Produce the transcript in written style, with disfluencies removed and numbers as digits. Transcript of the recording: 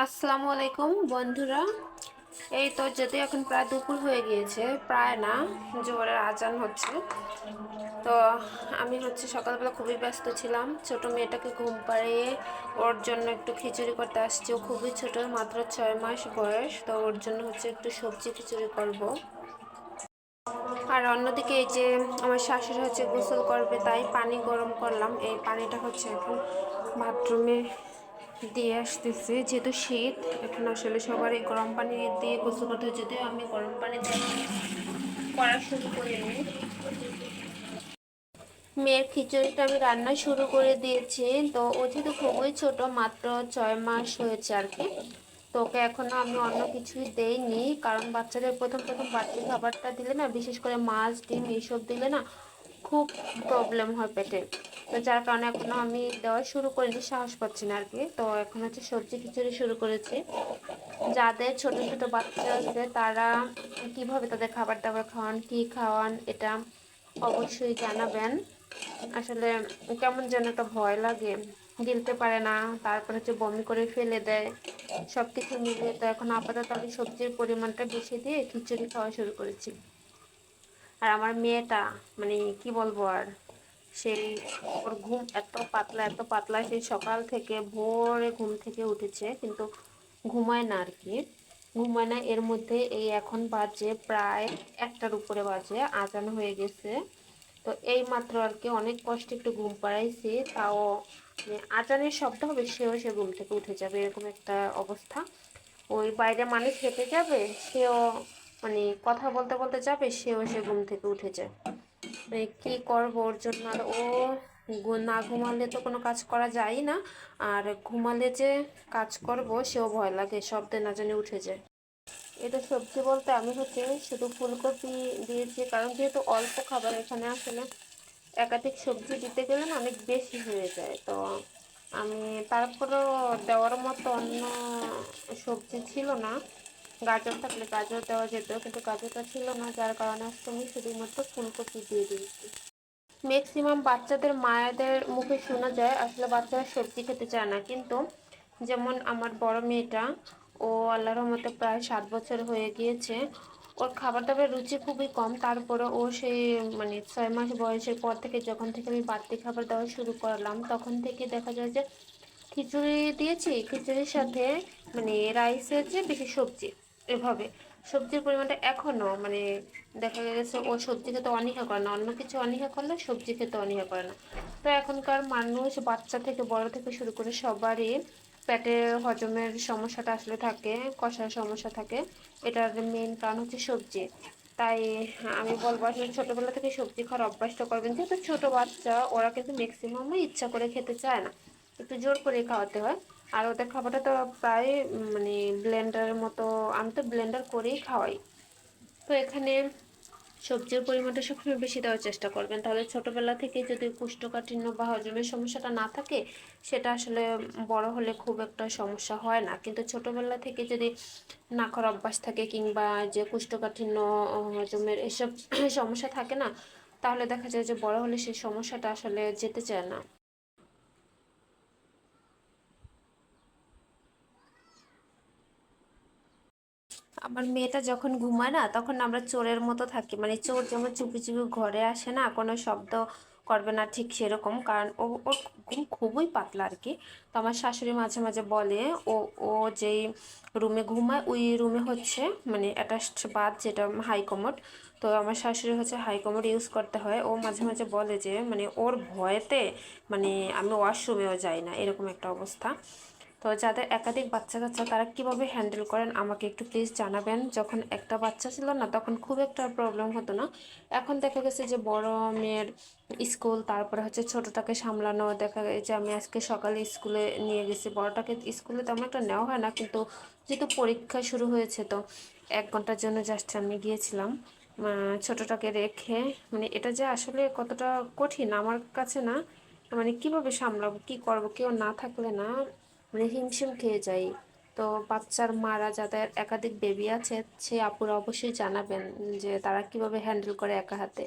আসসালামু আলাইকুম বন্ধুরা। এই তো যদি এখন প্রায় দুপুর হয়ে গিয়েছে, প্রায় না, জোরের আজান হচ্ছে। তো আমি সকালবেলা খুবই ব্যস্ত ছিলাম, ছোট মেয়েটাকে ঘুম পাড়িয়ে ওর জন্য একটু খিচুড়ি করতে আসছি। ও খুবই ছোট, মাত্র 6 মাস বয়স। তো ওর জন্য একটু সবজি খিচুড়ি করব। আর অন্যদিকে এই যে আমার শাশুড়ি গোসল করবে, তাই পানি গরম করলাম। এই পানিটা এখন বাথরুমে দিয়ে আসতেছে, যেহেতু শীত এখন আসলে সবারই গরম পানি দিয়ে গোসল করতে হয়, যদিও আমি গরম পানি দিয়ে করা শুরু করিনি। মেয়ের খিচুড়িটা আমি রান্না শুরু করে দিয়েছি। তো ও যেহেতু খুবই ছোট, মাত্র 6 মাস হয়েছে আর কি। তো ওকে এখনো আমি অন্য কিছুই দেইনি, কারণ বাচ্চাদের প্রথম প্রথম বাড়তি খাবারটা দিলে না, বিশেষ করে মাছ ডিম এইসব দিলে না খুব প্রবলেম হয় পেটে। তো যার কারণে এখনো আমি দেওয়া শুরু করিনি, সাহস পাচ্ছি না আর কি। তো এখন সবজি খিচুড়ি শুরু করেছি। যাদের ছোট ছোট বাচ্চা আছে তারা কিভাবে তাদের খাবার দাবার খাওয়ান, কি খাওয়ান, এটা অবশ্যই জানাবেন। আসলে কেমন যেন একটা ভয় লাগে, গিলতে পারে না, তারপর বমি করে ফেলে দেয়। সব কিছু মিলিয়ে তো এখন আপাতত আমি সবজির পরিমাণটা বেশি দিয়ে খিচুড়ি খাওয়া শুরু করেছি। আর আমার মেয়েটা মানে কি বলবো আর, সেই ওর ঘুম এত পাতলা, সেই সকাল থেকে ভোরে ঘুম থেকে উঠেছে, কিন্তু ঘুমায় না আর কি, ঘুমায় না। এর মধ্যে এই এখন বাজে প্রায় 1টার উপরে বাজে, আজান হয়ে গেছে। তো এই মাত্র আর কি অনেক কষ্টে একটু ঘুম পাড়াইছি, তাও মানে আজানের শব্দ হবে সে ঘুম থেকে উঠে যাবে, এরকম একটা অবস্থা। ওই বাইরে মানুষ হেঁটে যাবে, সেও মানে কথা বলতে বলতে যাবে, সে ঘুম থেকে উঠে যায়। মানে কি করবো ওর জন্য। আর ও না ঘুমালে তো কোনো কাজ করা যায় না, আর ঘুমালে যে কাজ করব সেও ভয় লাগে, শব্দে না জানি উঠে যায়। এটা সবজি বলতে আমি শুধু ফুলকপি দিয়েছি, কারণ যেহেতু অল্প খাবার এখানে আসলে একাধিক সবজি দিতে গেলে না অনেক বেশি হয়ে যায়। তো আমি তারপরেও দেওয়ার মতো অন্য সবজি ছিল না। গাজর থাকলে গাজর দেওয়া যেত, কিন্তু গাজরটা ছিল না, যার কারণে আজকে আমি শুধুমাত্র ফুলকপি দিয়ে দিয়েছি। ম্যাক্সিমাম বাচ্চাদের মায়েদের মুখে শোনা যায় আসলে বাচ্চারা সবজি খেতে চায় না, কিন্তু যেমন আমার বড় মেয়েটা, ও আল্লাহর রহমতে প্রায় 7 বছর হয়ে গিয়েছে। ওর খাবার দাবার রুচি খুবই কম, তারপরে ও সেই মানে 6 মাস বয়সের পর থেকে, যখন থেকে আমি বাড়তি খাবার দেওয়া শুরু করলাম, তখন থেকে দেখা যায় যে খিচুড়ি দিয়েছি, খিচুড়ির সাথে মানে রাইসের যে বেশি সবজি, এভাবে সবজির পরিমাণটা এখনও মানে দেখা গেছে ও সবজি খেতে অনীহা করে না, অন্য কিছু অনীহা করলে সবজি খেতে অনীহা করে না। তো এখনকার মানুষ, বাচ্চা থেকে বড় থেকে শুরু করে সবারই পেটের হজমের সমস্যাটা আসলে থাকে, কষার সমস্যা থাকে। এটার মেইন কারণ সবজি। তাই আমি বলবো আসলে ছোটোবেলা থেকে সবজি খাওয়ার অভ্যাসটা করবেন, যেহেতু ছোটো বাচ্চা, ওরা কিন্তু ম্যাক্সিমামই ইচ্ছা করে খেতে চায় না, একটু জোর করে খাওয়াতে হয়। আর ওদের খাবারটা তো প্রায় মানে ব্লেন্ডারের মতো, আমি তো ব্লেন্ডার করেই খাওয়াই। তো এখানে সবজির পরিমাণটা সবসময় বেশি দেওয়ার চেষ্টা করবেন, তাহলে ছোটবেলা থেকে যদি কোষ্ঠকাঠিন্য বা হজমের সমস্যাটা না থাকে, সেটা আসলে বড় হলে খুব একটা সমস্যা হয় না। কিন্তু ছোটবেলা থেকে যদি না খাওয়ার অভ্যাস থাকে, কিংবা যে কোষ্ঠকাঠিন্য, হজমের এসব সমস্যা থাকে না, তাহলে দেখা যায় যে বড় হলে সেই সমস্যাটা আসলে যেতে চায় না। আমার মেয়েটা যখন ঘুমায় না, তখন আমরা চোরের মতো থাকি, মানে চোর যেমন চুপি চুপি ঘরে আসে না, কোনো শব্দ করবে না, ঠিক সেরকম। কারণ ওর ঘুম খুবই পাতলা আর কি। তো আমার শাশুড়ি মাঝে মাঝে বলে, ও ও যেই রুমে ঘুমায় ওই রুমে মানে অ্যাটাচড বাথ, যেটা হাই কমোড। তো আমার শাশুড়ি হাই কমোড ইউজ করতে হয়। ও মাঝে মাঝে বলে যে মানে ওর ভয়েতে মানে আমি ওয়াশরুমেও যাই না, এরকম একটা অবস্থা। তো যাদের একাধিক বাচ্চা কাচ্চা, তারা কিভাবে হ্যান্ডেল করেন আমাকে একটু প্লিজ জানাবেন। যখন একটা বাচ্চা ছিল না, তখন খুব একটা প্রবলেম হতো না। এখন দেখা গেছে যে বড় মেয়ের স্কুল, তারপরে ছোটটাকে সামলানো, দেখা যায় যে আমি আজকে সকালে স্কুলে নিয়ে গেছি, বড়টাকে স্কুলে তেমন একটা নেওয়া হয় না, কিন্তু যেহেতু পরীক্ষা শুরু হয়েছে, তো 1 ঘন্টার জন্য জাস্ট আমি গিয়েছিলাম ছোটটাকে রেখে। মানে এটা যে আসলে কতটা কঠিন আমার কাছে না, মানে কিভাবে সামলাবো, কি করব, কেউ না থাকলে না মানে হিমশিম খেয়ে যাই। তো বাচ্চার মারা, যাদের একাধিক বেবি আছে, সে আপুরা অবশ্যই জানাবেন যে তারা কিভাবে হ্যান্ডেল করে একা হাতে।